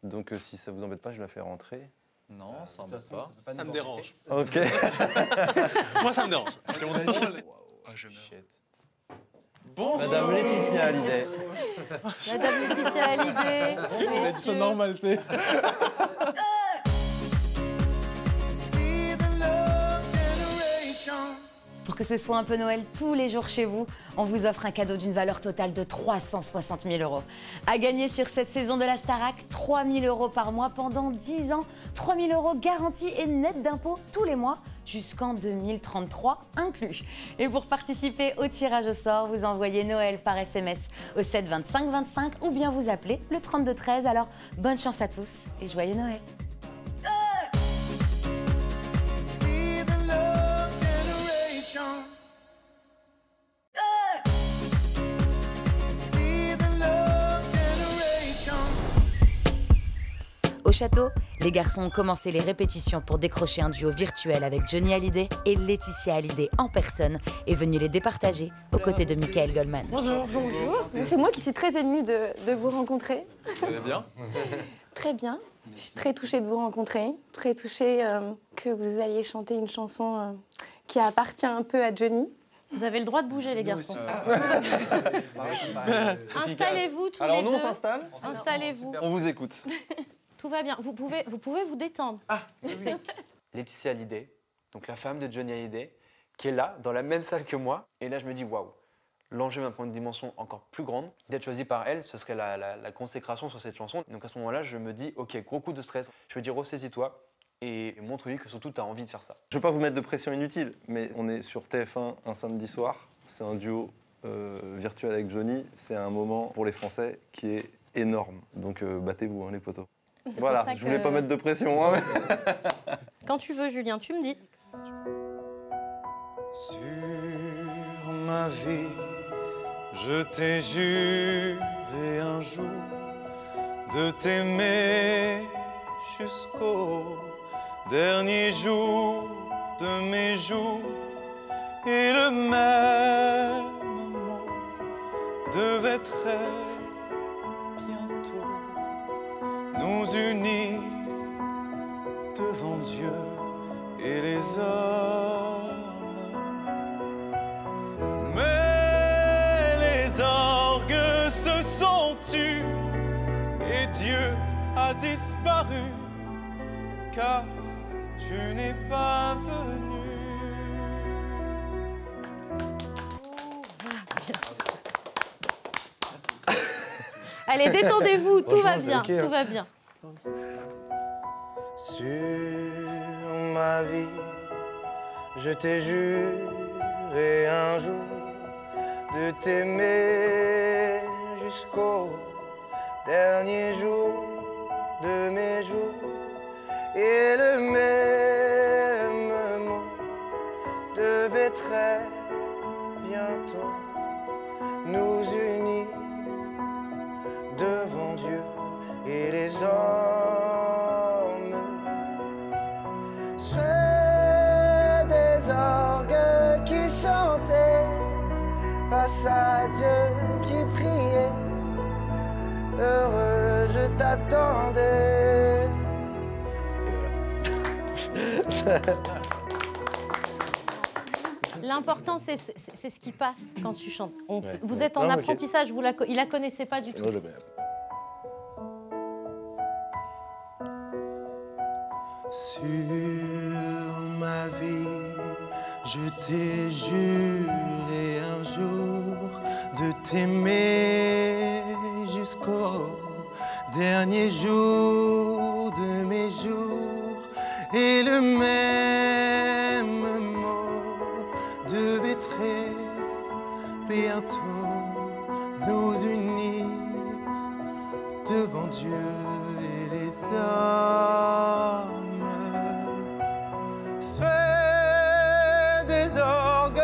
Donc si ça vous embête pas, je la fais rentrer. Non, ça m'embête pas. Ça me dérange. Ok. Moi, ça me dérange. Si on a dit... Bon, Madame Laetitia Hallyday. Madame Laetitia Hallyday. C'est normal, tu sais. Pour que ce soit un peu Noël tous les jours chez vous, on vous offre un cadeau d'une valeur totale de 360 000 €. À gagner sur cette saison de la Starac, 3 000 € par mois pendant 10 ans, 3 000 € garantis et net d'impôts tous les mois jusqu'en 2033 inclus. Et pour participer au tirage au sort, vous envoyez Noël par SMS au 7 25 25 ou bien vous appelez le 32 13. Alors bonne chance à tous et joyeux Noël. Au château, les garçons ont commencé les répétitions pour décrocher un duo virtuel avec Johnny Hallyday et Laetitia Hallyday en personne est venue les départager aux côtés de Michael Goldman. Bonjour. Bonjour. C'est moi qui suis très émue de vous rencontrer. Vous allez bien? Très bien. Je suis très touchée de vous rencontrer. Très touchée que vous alliez chanter une chanson qui appartient un peu à Johnny. Vous avez le droit de bouger, les garçons. Installez-vous tous les deux. Alors nous, on s'installe. Installez-vous. On vous écoute. Tout va bien. Vous pouvez vous détendre. Laetitia Hallyday, donc la femme de Johnny Hallyday, qui est là, dans la même salle que moi. Et là, je me dis, waouh, l'enjeu va prendre une dimension encore plus grande. D'être choisi par elle, ce serait la consécration sur cette chanson. Donc à ce moment-là, je me dis, ok, gros coup de stress. Je me dis, ressaisis-toi et montre-lui que surtout, tu as envie de faire ça. Je ne veux pas vous mettre de pression inutile, mais on est sur TF1 un samedi soir. C'est un duo virtuel avec Johnny. C'est un moment pour les Français qui est énorme. Donc battez-vous, hein, les potos. Voilà, je voulais pas mettre de pression. Hein, mais... Quand tu veux, Julien, tu me dis. Sur ma vie, je t'ai juré un jour de t'aimer jusqu'au dernier jour de mes jours. Et le même mot devait très bientôt nous unir devant Dieu et les hommes. Mais les orgues se sont tus et Dieu a disparu, car tu n'es pas venu. Allez, détendez-vous, tout va bien, tout va bien. Sur ma vie, je t'ai juré un jour de t'aimer jusqu'au dernier jour de mes jours. Et le même mot devait très bientôt nous unir devant Dieu et les hommes. C'est des orgues qui chantaient face à Dieu qui priait. Heureux, je t'attendais. L'important, c'est ce qui passe quand tu chantes. Vous êtes en apprentissage, il la connaissait pas du tout. Sur ma vie, je t'ai juré un jour de t'aimer jusqu'au dernier jour de mes jours. Et le même mot devait très bientôt nous unir devant Dieu et les hommes. C'est des orgues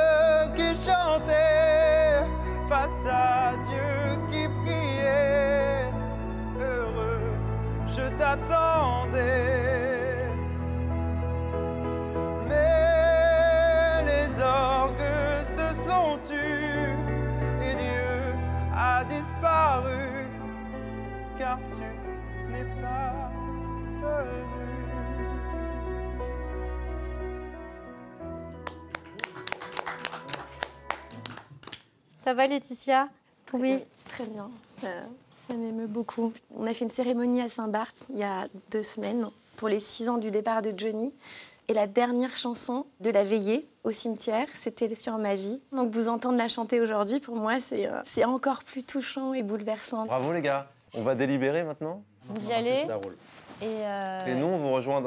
qui chantaient face à Dieu qui priait. Heureux, je t'attendais. Mais les orgues se sont tus et Dieu a disparu, car tu n'es pas venu. Ça va, Laetitia? Oui. Très bien, ça m'émeut beaucoup. On a fait une cérémonie à Saint-Barth il y a 2 semaines pour les 6 ans du départ de Johnny. Et la dernière chanson de la veillée au cimetière, c'était Sur ma vie. Donc vous entendre la chanter aujourd'hui, pour moi, c'est encore plus touchant et bouleversant. Bravo les gars. On va délibérer maintenant. Vous y allez. Ça roule. Et nous, on vous rejoint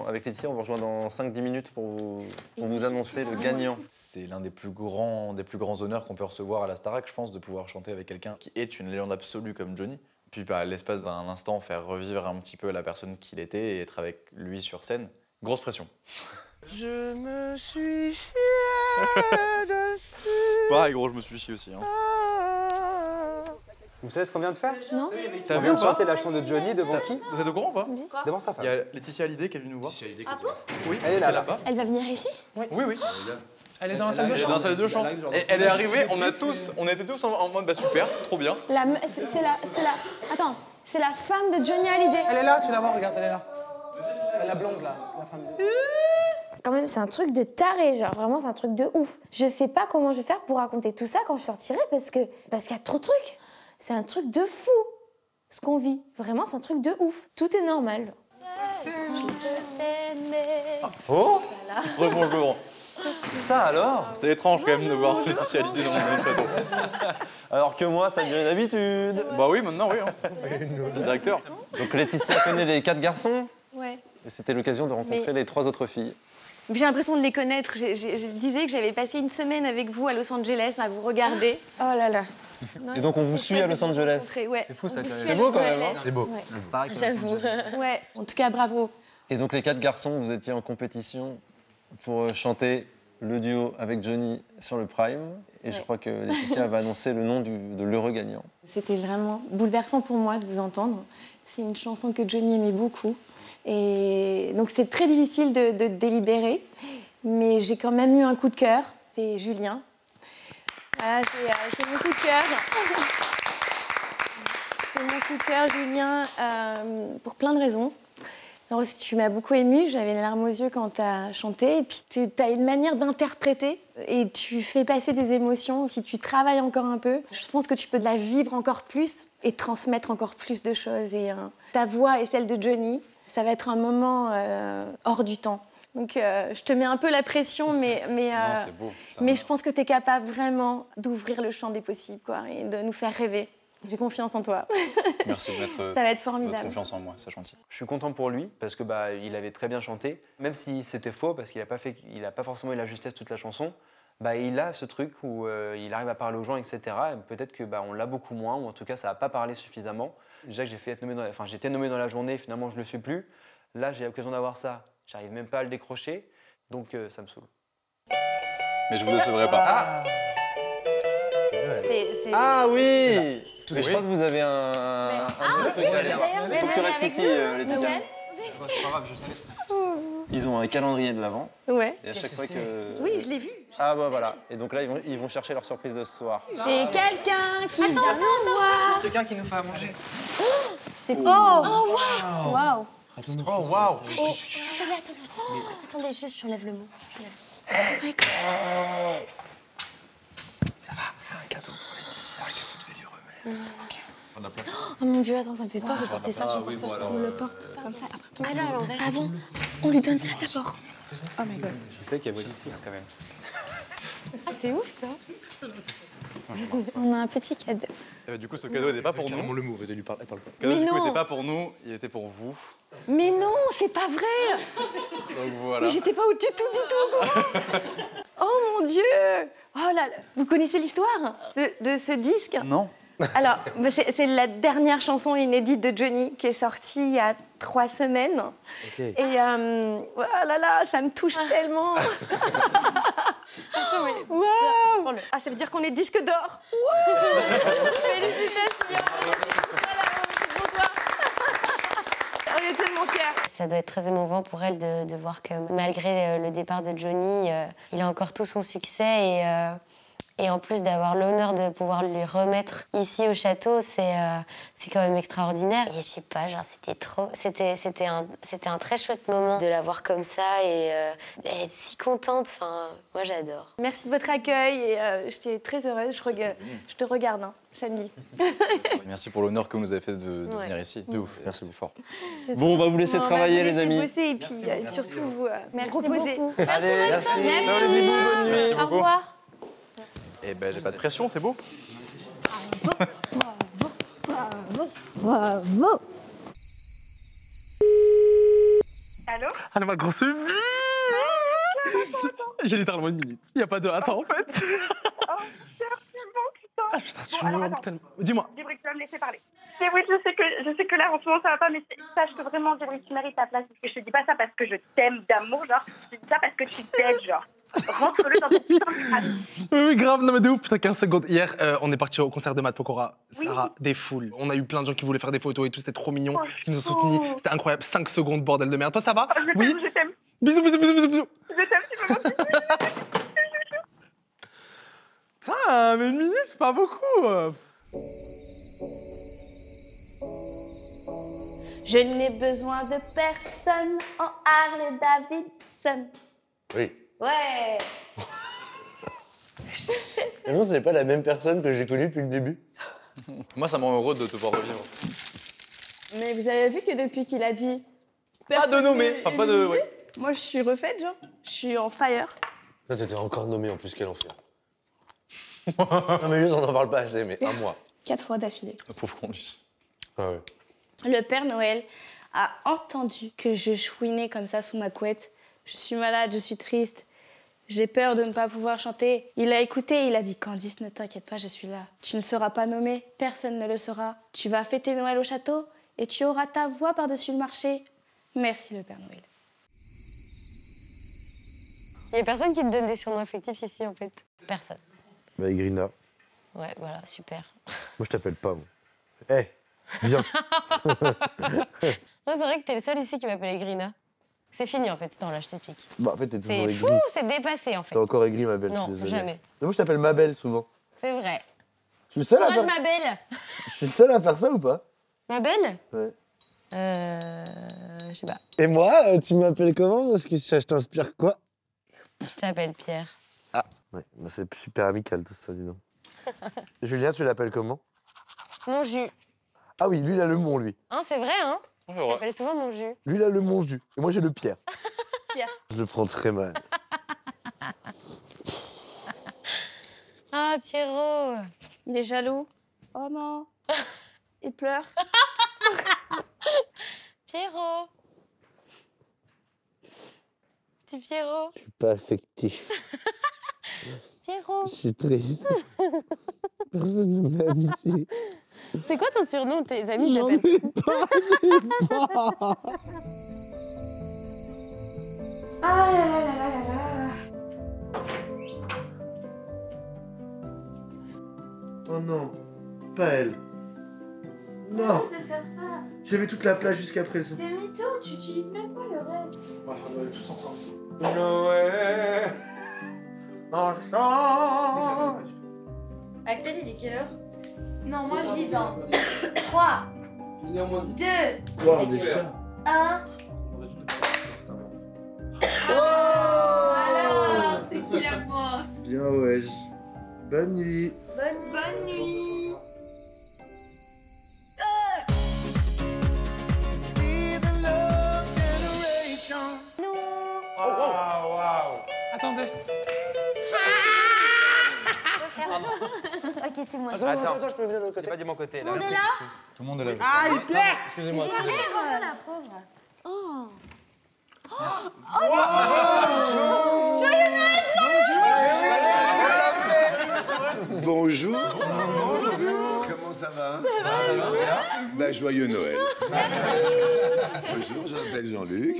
avec Laetitia, on vous rejoint dans 5-10 minutes pour vous annoncer le gagnant. C'est l'un des plus grands honneurs qu'on peut recevoir à la Starac, je pense, de pouvoir chanter avec quelqu'un qui est une légende absolue comme Johnny. Puis, à l'espace d'un instant, faire revivre un petit peu la personne qu'il était et être avec lui sur scène. Grosse pression. Je me suis chié dessus. Pareil, gros, je me suis chié aussi. Hein. Vous savez ce qu'on vient de faire? Non. On vient de chanter la chanson de Johnny devant qui? Vous êtes au courant ou pas? Devant sa femme. Il y a Laetitia Hallyday qui est venue nous voir. Ah bon? Oui, elle est là. Elle va venir ici? Oui. Elle est dans la salle de chant. Elle est dans la salle de chant. Et elle est arrivée, on était tous en mode super, trop bien. Attends, c'est la femme de Johnny Hallyday. Elle est là, tu la vois, regarde, elle est là. La blonde là, la femme de... Quand même, c'est un truc de taré, genre vraiment, c'est un truc de ouf. Je sais pas comment je vais faire pour raconter tout ça quand je sortirai parce qu'il y a trop de trucs. C'est un truc de fou, ce qu'on vit. Vraiment, c'est un truc de ouf. Tout est normal. Oh! Rebonjour. Ça alors? C'est étrange quand même de voir Laetitia Hallyday dans mon château. Alors que moi, ça devient une habitude. Bah oui, maintenant oui. C'est le directeur. Donc Laetitia connaît les 4 garçons. Ouais. Et c'était l'occasion de rencontrer les 3 autres filles. J'ai l'impression de les connaître. Je disais que j'avais passé une semaine avec vous à Los Angeles à vous regarder. Oh là là. Et donc on vous suit à Los Angeles. Ouais. C'est fou ça. C'est beau quand même. C'est beau. Ouais. J'avoue. Ouais. En tout cas, bravo. Et donc les 4 garçons, vous étiez en compétition pour chanter le duo avec Johnny sur le Prime. Et je crois que Laetitia va annoncer le nom de l'heureux gagnant. C'était vraiment bouleversant pour moi de vous entendre. C'est une chanson que Johnny aimait beaucoup. Et donc c'était très difficile de délibérer. Mais j'ai quand même eu un coup de cœur. C'est Julien. Voilà, c'est mon coup de cœur. C'est mon coup de cœur, Julien, pour plein de raisons. Alors, tu m'as beaucoup émue, j'avais les larmes aux yeux quand tu as chanté. Et puis, tu as une manière d'interpréter et tu fais passer des émotions. Si tu travailles encore un peu, je pense que tu peux la vivre encore plus et transmettre encore plus de choses. Et ta voix et celle de Johnny, ça va être un moment hors du temps. Donc, je te mets un peu la pression, mais beau, je pense que tu es capable vraiment d'ouvrir le champ des possibles quoi, et de nous faire rêver. J'ai confiance en toi. Merci de mettre ça va être formidable. votre confiance en moi, c'est gentil. Je suis content pour lui parce que il avait très bien chanté, même si c'était faux parce qu'il n'a pas forcément eu la justesse de toute la chanson. Il a ce truc où il arrive à parler aux gens, etc. Et peut-être que on l'a beaucoup moins, ou en tout cas ça n'a pas parlé suffisamment. Déjà que j'ai été nommé dans la journée, finalement je le suis plus. Là j'ai l'occasion d'avoir ça, j'arrive même pas à le décrocher, donc ça me saoule. Mais je vous décevrai pas. Ah oui. Mais je crois que vous avez un truc à aller. Il faut que tu restes ici, Laetitia. C'est pas grave, je savais ça. Ils ont un calendrier de l'Avent. Ouais. Et à chaque fois que... Oui, je l'ai vu. Ah voilà. Et donc là, ils vont chercher leur surprise de ce soir. C'est quelqu'un qui vient nous voir. Quelqu'un qui nous fait à manger. C'est quoi? Oh, waouh! Waouh! C'est trop waouh! Attendez, juste, j'enlève le mot. Ça va, c'est un cadeau pour Laetitia que vous devez lui remettre. Oh mon Dieu, attends, ça me fait peur de porter ça. Je le porte comme ça. Mets-le à l'envers. Ah bon? On lui donne ça d'abord. Oh my god. Je sais qu'il y a Wally ici, quand même. Ah, c'est ouf, ça. On a un petit cadeau. Du coup, ce cadeau n'était pas pour nous. le mot, de lui parler. Le cadeau, Mais du coup, non. n'était pas pour nous, il était pour vous. Mais non, c'est pas vrai. Donc voilà. Mais j'étais pas du tout au courant. Oh mon Dieu. Oh là là. Vous connaissez l'histoire de ce disque? Non. Alors, bah, c'est la dernière chanson inédite de Johnny qui est sortie il y a 3 semaines. Ok. Et oh là là, ça me touche tellement. Waouh. Ah, ça veut dire qu'on est disque d'or. Félicitations. On est tellement fiers. Ça doit être très émouvant pour elle de voir que malgré le départ de Johnny, il a encore tout son succès et en plus d'avoir l'honneur de pouvoir lui remettre ici au château, c'est quand même extraordinaire. Et je sais pas, genre c'était un très chouette moment de la voir comme ça et être si contente. Enfin, moi j'adore. Merci de votre accueil et j'étais très heureuse. Je te regarde samedi. Merci pour l'honneur que vous nous avez fait de Ouais. venir ici. De ouf, merci fort. Bon, on va vous laisser travailler, les amis. Bosser et puis surtout vous reposer. Beaucoup. Allez, merci. Merci. Ciao, les bibous, bonne nuit. Merci Au beaucoup. revoir. Eh ben, j'ai pas de pression, c'est beau. Bravo. Allô? Allô, ma grosse vie. J'ai littéralement 1 minute. Il n'y a pas de attends, en fait. Oh, merci bon, putain. Ah putain, tu Bon, alors, me manques attends. tellement. Dis-moi. Djibril, tu vas me laisser parler. C'est oui, je sais que là, en ce moment, ça va pas, mais sache que vraiment, Djibril, tu mérites ta place. Parce que je te dis pas ça parce que je t'aime d'amour, genre. Je te dis ça parce que tu t'aides, genre. Rentre-le dans ton putain de crâne. Oui, grave, non mais de ouf, putain, 15 secondes. Hier, on est parti au concert de Matt Pokora. Sarah, des foules. On a eu plein de gens qui voulaient faire des photos et tout, c'était trop mignon. Qui nous ont soutenus. C'était incroyable. 5 secondes, bordel de merde. Toi, ça va? Oh, je Oui. t'aime, je t'aime. Bisous, bisous, bisous, bisous, bisous. Je t'aime, tu peux m'en Putain, mais 1 minute, c'est pas beaucoup. Je n'ai besoin de personne en Harley Davidson. Oui. Ouais. Mais non, c'est pas la même personne que j'ai connue depuis le début. Moi, ça me rend heureux de te voir revivre. Mais vous avez vu que depuis qu'il a dit... Pas de nommer, enfin pas de... Ouais. Moi, je suis refaite, genre. Je suis en fire. Toi, t'étais encore nommé en plus, quel enfer. Non, mais juste, on n'en parle pas assez, mais 1 mois. 4 fois d'affilée. Le pauvre Candice. Ah ouais. Le Père Noël a entendu que je chouinais comme ça sous ma couette. Je suis malade, je suis triste. J'ai peur de ne pas pouvoir chanter. Il a écouté, il a dit « Candice, ne t'inquiète pas, je suis là. Tu ne seras pas nommée, personne ne le saura. Tu vas fêter Noël au château et tu auras ta voix par-dessus le marché. Merci le Père Noël. » Il y a personne qui te donne des surnoms affectifs ici, en fait. Personne. Bah, Grina. Ouais, voilà, super. Moi, je t'appelle pas, moi. Eh, viens. Non, c'est vrai que t'es le seul ici qui m'appelle Grina. C'est fini, en fait, ce temps-là, je t'explique. Bah, en fait, t'es toujours C'est aigri. fou, c'est dépassé, en fait. T'es encore aigri, ma belle, Non, je suis désolé. jamais. Mais moi, je t'appelle ma belle, souvent. C'est vrai. Je suis le seul à Courage, faire... ma belle. Je suis le seul à faire ça ou pas? Ma belle? Ouais. Je sais pas. Et moi, tu m'appelles comment? Parce que je t'inspire quoi? Je t'appelle Pierre. Ah, ouais, bah, c'est super amical tout ça, dis donc. Julien, tu l'appelles comment? Mon jus. Ah oui, lui, il a le Mont, lui. Hein, c'est vrai, hein? Je t'appelle souvent mon jus. Lui, il a le Mont Jus. Et moi, j'ai le Pierre. Pierre. Je le prends très mal. Ah, Pierrot. Il est jaloux. Oh non. Il pleure. Pierrot. Petit Pierrot. Je suis pas affectif. Pierrot. Je suis triste. Personne ne m'aime ici. C'est quoi ton surnom? Tes amis J'en t'appellent? ai pas. Ah là là là là là. Oh non, pas elle. Non. Arrête de faire ça. J'avais toute la plage jusqu'à présent. C'est mytho, tu utilises même pas le reste. On va faire Noël tous ensemble. Noël. Ensemble. Axel, il est quelle heure? Non, moi je dis dans 3, 2, Wow, déjà. 1. Alors, c'est qui la bosse? Bien, ouais. Bonne nuit. Bonne nuit. Be the love generation. Ok, c'est moi. Attends, je peux venir de l'autre côté. J'ai pas dit mon côté. On est là? Tout le monde est là. Ah, il pleure. Excusez-moi. La pauvre. Oh. Joyeux Noël, Bonjour. Comment ça va? Ben, joyeux Noël. Bonjour, je m'appelle Jean-Luc.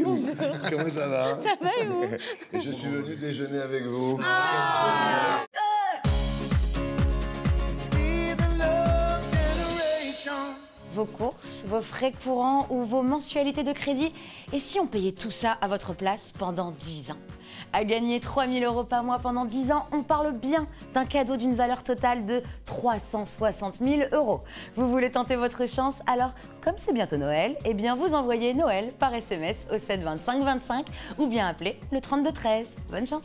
Comment ça va? Ça va et vous? Et je suis venu déjeuner avec vous. Vos courses, vos frais courants ou vos mensualités de crédit. Et si on payait tout ça à votre place pendant 10 ans? À gagner 3 000 € par mois pendant 10 ans, on parle bien d'un cadeau d'une valeur totale de 360 000 €. Vous voulez tenter votre chance? Alors, comme c'est bientôt Noël, eh bien vous envoyez Noël par SMS au 7 25 25 ou bien appelez le 32 13. Bonne chance!